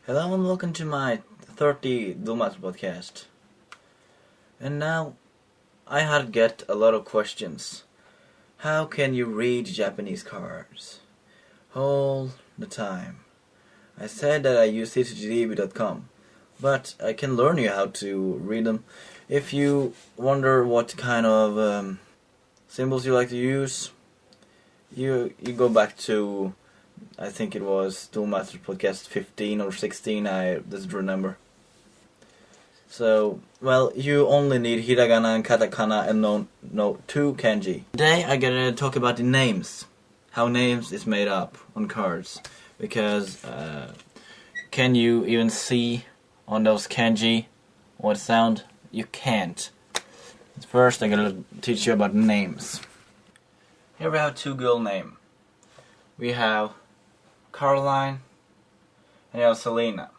Hello and welcome to my 30 Duel Masters podcast. And now I had get a lot of questions. How can you read Japanese cards? All the time. I said that I use ctgdb.com, but I can learn you how to read them. If you wonder what kind of symbols you like to use, you go back to, I think it was Duel Masters podcast 15 or 16, I doesn't remember. So, well, you only need hiragana and katakana and no two kanji. Today I'm gonna talk about the names. How names is made up on cards. Because, can you even see on those kanji what sound? You can't. First I'm gonna teach you about names. Here we have two girl names. We have Caroline and you have Selena.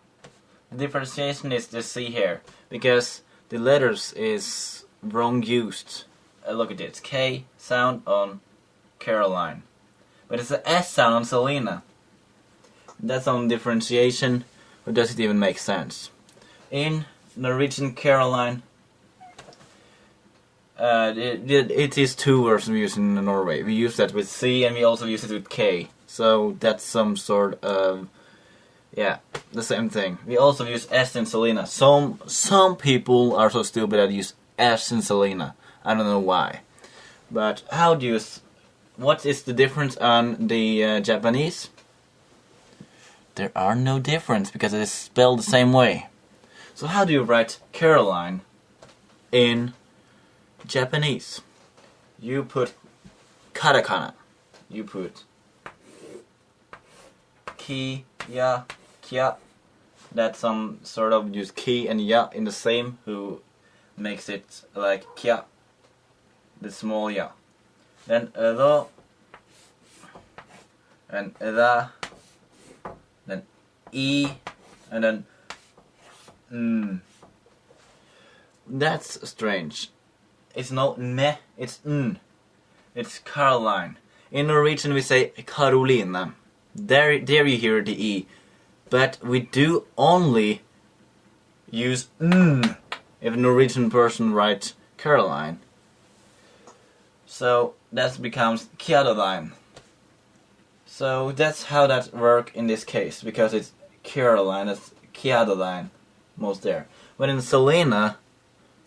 The differentiation is the C here, because the letters is wrong used. Look at this, K sound on Caroline, but it's an S sound on Selena. That's on differentiation, but does it even make sense? In Norwegian Caroline, it is two words we use in Norway. We use that with C and we also use it with K. So that's some sort of, yeah, the same thing. We also use S in Selena. Some people are so stupid that use S in Selena. I don't know why. But what is the difference on the Japanese? There are no difference because it is spelled the same way. So how do you write Caroline in Japanese? You put katakana. You put ki, ya, kya. That's some sort of use ki and ya in the same, who makes it like kya, the small ya. Then ro and ra, then e, and then That's strange. It's no ne, it's n. It's Caroline. In Norwegian we say Karolina. There you hear the E. But we do only use n if a Norwegian person writes Caroline. So that becomes Caroline. So that's how that works in this case, because it's Caroline, it's Caroline most there. But in Selena,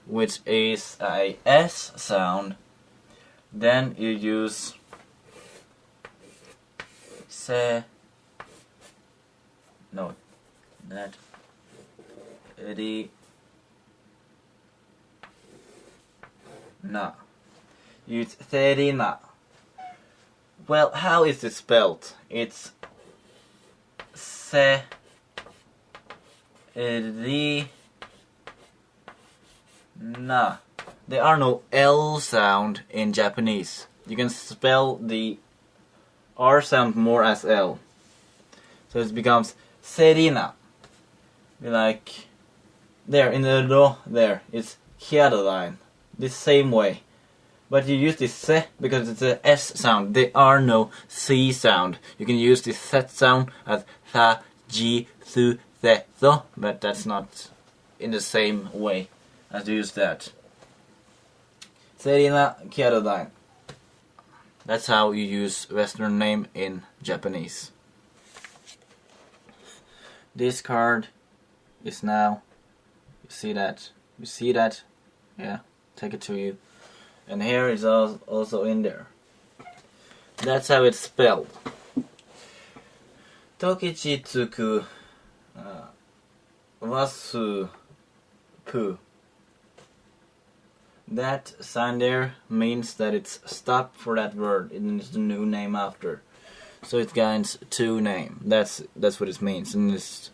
which is a S sound, then you use se, no, that, the, na. Use Serena. Well, how is it spelled? It's se, ri, na. There are no L sound in Japanese. You can spell the R sound more as L. So it becomes Serena. Like, there, in the ro, there, it's Caroline. The same way. But you use the se because it's a S sound. There are no C sound. You can use the Z sound as tha, ji, thu, the, tho, but that's not in the same way as you use that. Serena, Caroline. That's how you use Western name in Japanese. This card is now, you see that, yeah, take it to you. And here is also in there. That's how it's spelled. Tokichi tsuku wasu pu. That sign there means that it's stop for that word. It needs the new name after. So it gains two name. That's what it means. And it's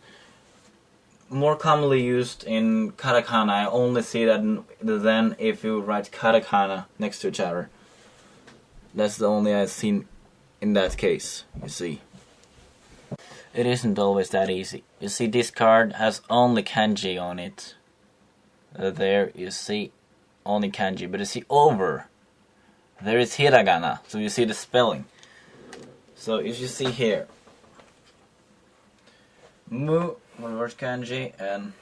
more commonly used in katakana. I only see that then if you write katakana next to each other. That's the only I've seen in that case, you see. It isn't always that easy. You see, this card has only kanji on it. There you see only kanji, but you see over there is hiragana, so you see the spelling. So if you see here, mu, what first kanji, and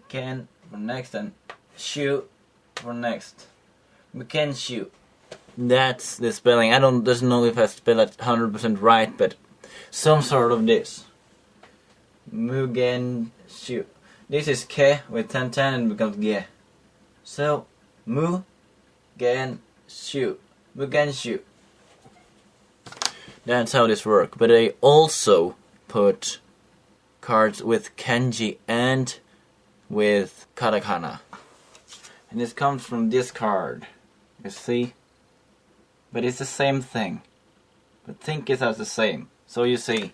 ken for next, and shu for next. Mukenshu. That's the spelling. I doesn't know if I spell it 100% right, but some sort of this. Mugenshu. This is ke with 10 and it becomes ge. So Mugenshu. Mugenshu. That's how this works. But I also put cards with kanji and with katakana. And this comes from this card. You see? But it's the same thing. But think it as the same. So you see,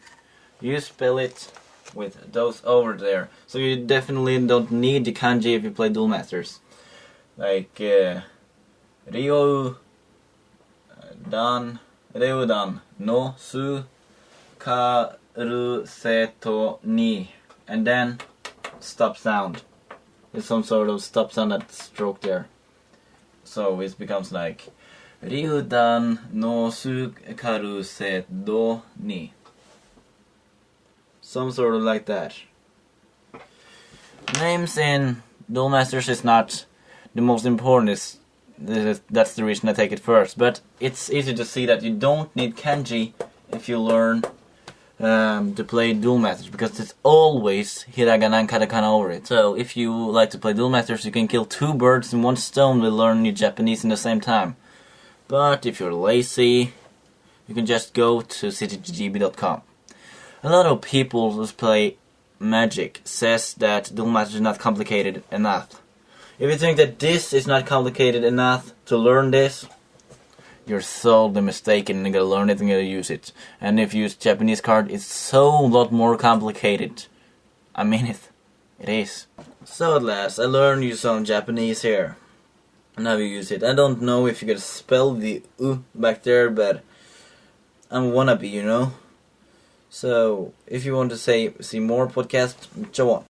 you spell it with those over there. So you definitely don't need the kanji if you play Duel Masters. Like Ryudan no su karu seto ni, and then stop sound. There's some sort of stop sound that stroke there. So it becomes like Ryudan no su karu seto ni. Some sort of like that. Names in Duel Masters is not the most important. That's the reason I take it first. But it's easy to see that you don't need kanji if you learn to play Duel Masters, because it's always hiragana and katakana over it. So if you like to play Duel Masters, you can kill 2 birds in one stone with learning Japanese in the same time. But if you're lazy, you can just go to cityGB.com. A lot of people who play Magic says that Duel Masters is not complicated enough. If you think that this is not complicated enough to learn this, you're sorely mistaken, and you gotta learn it and you gotta use it. And if you use Japanese card, it's so lot more complicated. I mean it. It is. So at last, I learned you some Japanese here. Now you use it. I don't know if you gotta spell the U back there, but I'm a wannabe, you know? So, if you want to see more podcasts, go on.